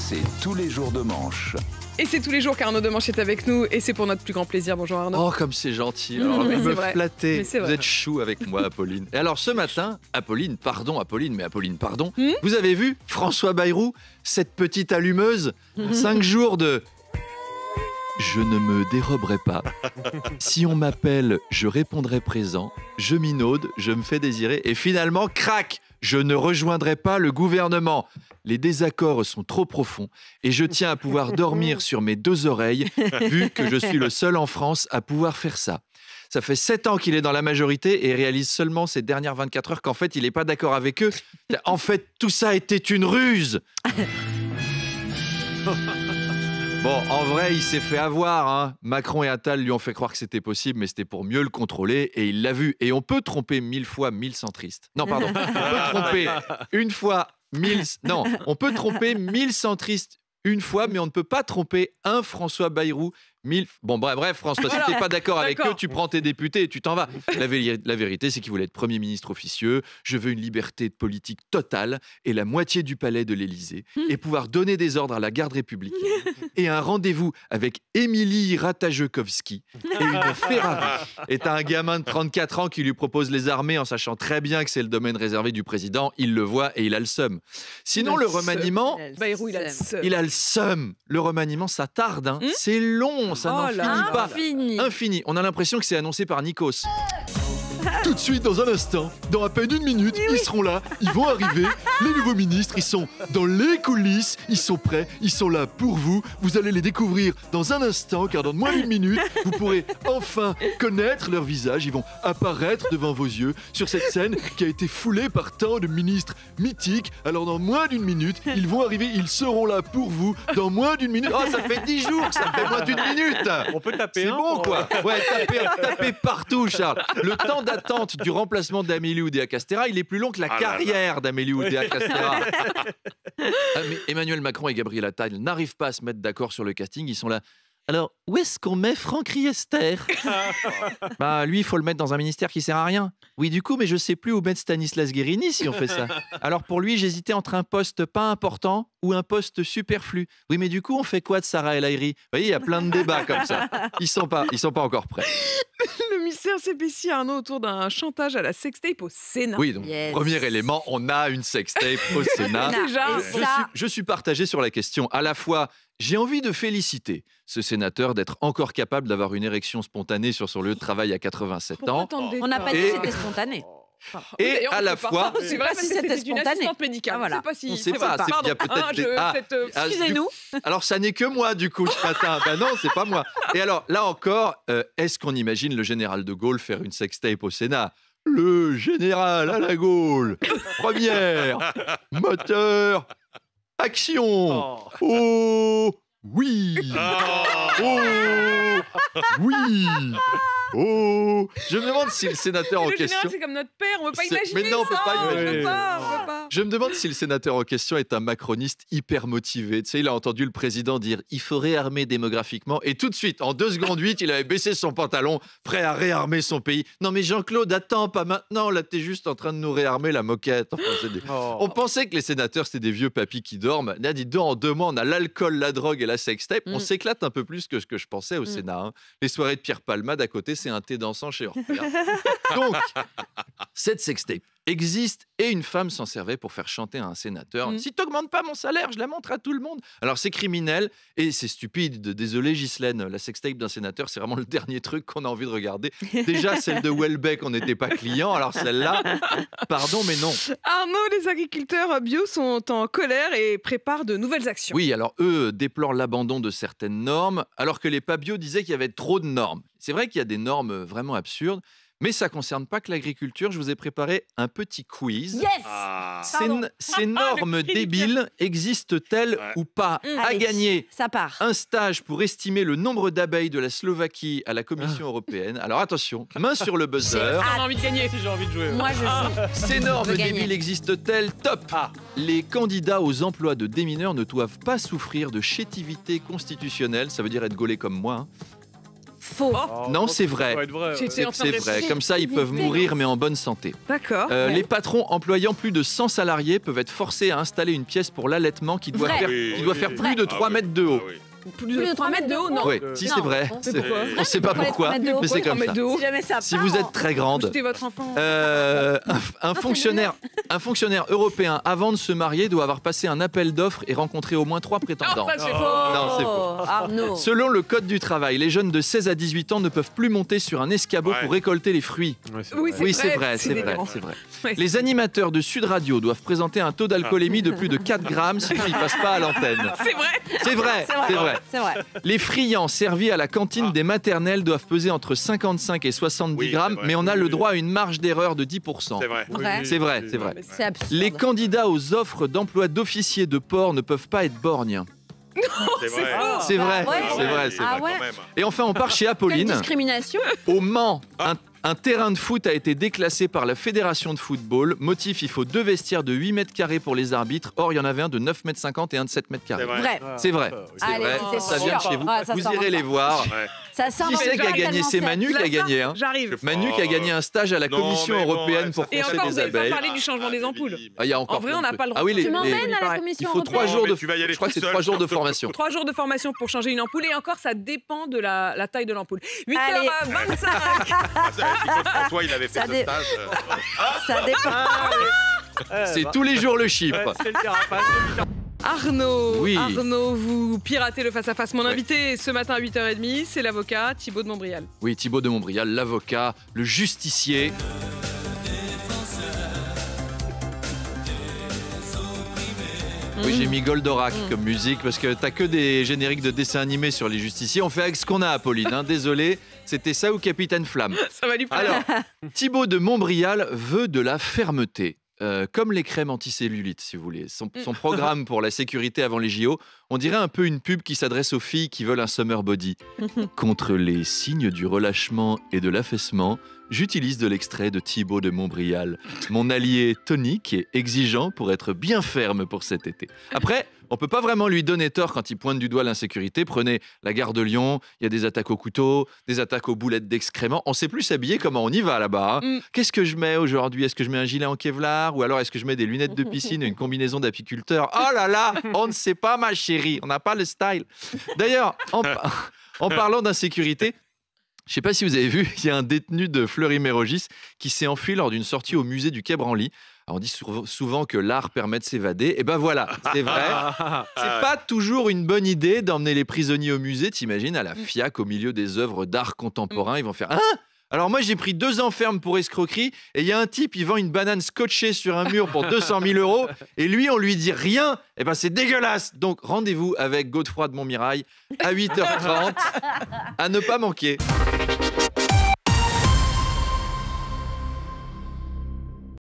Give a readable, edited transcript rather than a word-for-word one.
C'est tous les jours de manche. Et c'est tous les jours qu'Arnaud Demanche est avec nous et c'est pour notre plus grand plaisir. Bonjour Arnaud. Oh, comme c'est gentil. Alors, vous me flattez. Vous êtes chou avec moi, Apolline. Et alors, ce matin, Apolline, pardon, vous avez vu François Bayrou, cette petite allumeuse, 5 jours de... Je ne me déroberai pas. Si on m'appelle, je répondrai présent. Je minaude, je me fais désirer. Et finalement, crac, je ne rejoindrai pas le gouvernement. Les désaccords sont trop profonds et je tiens à pouvoir dormir sur mes 2 oreilles, vu que je suis le seul en France à pouvoir faire ça. Ça fait 7 ans qu'il est dans la majorité et réalise seulement ces dernières 24 heures qu'en fait, il n'est pas d'accord avec eux. En fait, tout ça était une ruse. Bon, en vrai, il s'est fait avoir. Hein. Macron et Attal lui ont fait croire que c'était possible, mais c'était pour mieux le contrôler. Et il l'a vu. Et on peut tromper 1000 fois 1000 centristes. Non, pardon. On peut tromper une fois 1000... Non, on peut tromper 1000 centristes une fois, mais on ne peut pas tromper un François Bayrou 1000... Bon, bref, François, si tu n'es pas d'accord avec eux, tu prends tes députés et tu t'en vas. La vérité, c'est qu'il voulait être Premier ministre officieux. Je veux une liberté politique totale et la moitié du palais de l'Élysée et pouvoir donner des ordres à la garde républicaine et un rendez-vous avec Émilie Ratajkowski et une Ferrari. Et t'as un gamin de 34 ans qui lui propose les armées en sachant très bien que c'est le domaine réservé du président. Il le voit et il a le seum. Sinon, le remaniement... Bayrou, il a le seum. Il a le seum. Le remaniement, ça tarde. Hein. C'est long. Ça n'en finit pas. Infini. On a l'impression que c'est annoncé par Nikos. Tout de suite, dans un instant, dans à peine 1 minute, ils seront là, ils vont arriver, les nouveaux ministres, ils sont dans les coulisses, ils sont prêts, ils sont là pour vous, vous allez les découvrir dans un instant, car dans moins d'1 minute, vous pourrez enfin connaître leur visage, ils vont apparaître devant vos yeux sur cette scène qui a été foulée par tant de ministres mythiques, alors dans moins d'1 minute, ils vont arriver, ils seront là pour vous, dans moins d'1 minute, oh ça fait 10 jours que ça fait moins d'1 minute. On peut taper. C'est bon quoi. Ouais, taper partout, Charles. Le temps d'attente du remplacement d'Amélie Oudéa-Castéra, il est plus long que la carrière d'Amélie Oudéa-Castéra. Mais Emmanuel Macron et Gabriel Attal n'arrivent pas à se mettre d'accord sur le casting. Ils sont là. Alors, où est-ce qu'on met Franck Riester? Bah, lui, il faut le mettre dans un ministère qui sert à rien. Oui, du coup, mais je sais plus où mettre Stanislas Guérini si on fait ça. Alors, pour lui, j'hésitais entre un poste pas important ou un poste superflu. Oui, mais du coup, on fait quoi de Sarah El Haïry? Vous voyez, il y a plein de débats comme ça. Ils sont pas encore prêts. Le mystère s'épaissit, Arnaud, autour d'un chantage à la sextape au Sénat. Oui, donc, premier élément, on a une sextape au Sénat. Je suis partagé sur la question. À la fois, j'ai envie de féliciter ce sénateur d'être encore capable d'avoir une érection spontanée sur son lieu de travail à 87 ans. On n'a pas dit que c'était spontané. Et à la fois... C'est vrai si c'était une assistante médicale. Voilà. On ne sait pas. Il y a peut-être excusez-nous. Alors, ça n'est que moi, du coup, ce matin. Ben non, c'est pas moi. Et alors, là encore, est-ce qu'on imagine le général de Gaulle faire une sextape au Sénat? Le général à la Gaulle. Première. Moteur. Action. Oh. Oui. Oh. Oui. Oh. Je me demande si le sénateur en question... C'est comme notre père, on ne peut pas imaginer mais non, ça. On peut pas. Je me demande si le sénateur en question est un macroniste hyper motivé. Tu sais, il a entendu le président dire « il faut réarmer démographiquement » et tout de suite, en 2 secondes 8, il avait baissé son pantalon, prêt à réarmer son pays. Non mais Jean-Claude, attends, pas maintenant, là t'es juste en train de nous réarmer la moquette. Enfin, On pensait que les sénateurs c'était des vieux papis qui dorment. Là, dis donc, en 2 mois, on a l'alcool, la drogue et la sextape. On s'éclate un peu plus que ce que je pensais au Sénat. Hein. Les soirées de Pierre Palmade à côté, c'est un thé dansant chez Orpea. Donc, cette sextape existe et une femme s'en servait pour faire chanter à un sénateur. Si t'augmentes pas mon salaire, je la montre à tout le monde. Alors c'est criminel et c'est stupide. Désolé Ghislaine, la sextape d'un sénateur, c'est vraiment le dernier truc qu'on a envie de regarder. Déjà celle de Welbeck, on n'était pas client. Alors celle-là, pardon mais non. Arnaud, les agriculteurs bio sont en colère et préparent de nouvelles actions. Oui, alors eux déplorent l'abandon de certaines normes, alors que les pas bio disaient qu'il y avait trop de normes. C'est vrai qu'il y a des normes vraiment absurdes. Mais ça ne concerne pas que l'agriculture. Je vous ai préparé un petit quiz. Ces normes débiles existent-elles ou pas? À gagner ça part. Un stage pour estimer le nombre d'abeilles de la Slovaquie à la Commission européenne. Alors attention, main sur le buzzer. J'ai envie de gagner. Si j'ai envie de jouer. Moi, je joue. Ces normes débiles existent-elles? Top. Les candidats aux emplois de démineurs ne doivent pas souffrir de chétivité constitutionnelle. Ça veut dire être gaulé comme moi. Faux. Non, c'est vrai. Ça doit être vrai, ouais. J'étais en train de C'est vrai. réfléchir. Comme ça, ils peuvent mourir, mais en bonne santé. D'accord. Les patrons employant plus de 100 salariés peuvent être forcés à installer une pièce pour l'allaitement qui doit Vrai. faire, Oui, qui doit oui, faire oui. plus de 3 mètres de haut. Plus de 3 mètres de haut, non. Oui, si c'est Non. vrai. Mais C'est- pourquoi On ne sait pas Pourquoi les pourquoi, 3 mètres de haut mais c'est Pourquoi comme 3 ça. mètres de haut Si jamais ça Si part, vous êtes très grande, Jetez votre enfant. un fonctionnaire européen, avant de se marier, doit avoir passé un appel d'offres et rencontré au moins 3 prétendants. Ça, c'est faux. Non, c'est faux. Arnaud. Selon le code du travail, les jeunes de 16 à 18 ans ne peuvent plus monter sur un escabeau Ouais. pour récolter les fruits. Ouais, c'est Oui, vrai. Oui, c'est vrai, c'est vrai, délirant. c'est vrai. Ouais. Les animateurs de Sud Radio doivent présenter un taux d'alcoolémie de plus de 4 grammes, sinon ils passent pas à l'antenne. C'est vrai. C'est vrai, c'est vrai. C'est vrai. Les friands servis à la cantine des maternelles doivent peser entre 55 et 70 Oui, grammes, c'est vrai. mais on a le droit à une marge d'erreur de 10%. C'est vrai. Vrai. C'est vrai, c'est vrai. C'est absurde. Les candidats aux offres d'emploi d'officier de port ne peuvent pas être borgnes. C'est vrai. C'est vrai, Ouais. c'est vrai, c'est Ah vrai. ouais. Quand même. Et enfin, on part chez Quelle Apolline. discrimination. Au Mans, un terrain de foot a été déclassé par la Fédération de football. Motif, il faut 2 vestiaires de 8 mètres carrés pour les arbitres. Or, il y en avait un de 9 mètres 50 et un de 7 mètres carrés. C'est vrai. Vrai. C'est vrai, c'est Allez, vrai. c'est Ça sûr. vient de chez vous. Ah, ça Vous s'en irez va les pas. voir. Ouais. Ça sort Qui dans c'est le qui a gagné? tellement C'est sec. Manu qui a gagné. Hein. J'arrive. Manu qui a gagné un stage à la Non, Commission mais bon, européenne ouais, pour Et poncer encore, des vous avez pas abeilles. parlé du changement des ampoules. Ah, il y a encore En vrai, plein on de n'a trucs. pas le droit. Ah oui, Tu m'emmènes à la pareil. commission il faut 3 européenne. jours mais de. tu vas y aller Je crois que tout c'est seul. 3 jours de formation. 3 jours de formation pour changer une ampoule et encore, ça dépend de la taille de l'ampoule. Allez. 8h25. François, il avait fait Ça ce dé- stage. Ça dépend. C'est tous les jours le chiffre. C'est le carapace. Arnaud, Oui. Arnaud, vous piratez le face-à-face. Mon invité ce matin à 8h30, c'est l'avocat Thibaut de Montbrial. Oui, Thibaut de Montbrial, l'avocat, le justicier. Oui, j'ai mis Goldorak comme musique parce que t'as que des génériques de dessins animés sur les justiciers. On fait avec ce qu'on a, Apolline. Hein. Désolé, c'était ça ou Capitaine Flamme. Ça va lui plaire. Alors, Thibaut de Montbrial veut de la fermeté. Comme les crèmes anticellulites, si vous voulez. Son programme pour la sécurité avant les JO, on dirait un peu une pub qui s'adresse aux filles qui veulent un summer body. Contre les signes du relâchement et de l'affaissement, j'utilise de l'extrait de Thibaut de Montbrial, mon allié tonique et exigeant pour être bien ferme pour cet été. Après, on peut pas vraiment lui donner tort quand il pointe du doigt l'insécurité. Prenez la gare de Lyon, il y a des attaques au couteau, des attaques aux boulettes d'excréments. On sait plus s'habiller comment on y va là-bas. Hein. Qu'est-ce que je mets aujourd'hui? Est-ce que je mets un gilet en Kevlar ou alors est-ce que je mets des lunettes de piscine et une combinaison d'apiculteur? Oh là là, on ne sait pas, ma chérie, on n'a pas le style. D'ailleurs, en parlant d'insécurité, je ne sais pas si vous avez vu, il y a un détenu de Fleury-Mérogis qui s'est enfui lors d'une sortie au musée du Quai Branly. Alors on dit souvent que l'art permet de s'évader. Et ben voilà, c'est vrai. C'est pas toujours une bonne idée d'emmener les prisonniers au musée. T'imagines, à la FIAC, au milieu des œuvres d'art contemporain, ils vont faire « Hein ?» Alors moi, j'ai pris 2 ans ferme pour escroquerie et il y a un type, il vend une banane scotchée sur un mur pour 200 000 € et lui, on lui dit rien. Et ben c'est dégueulasse. Donc rendez-vous avec Godefroy de Montmirail à 8h30 à ne pas manquer.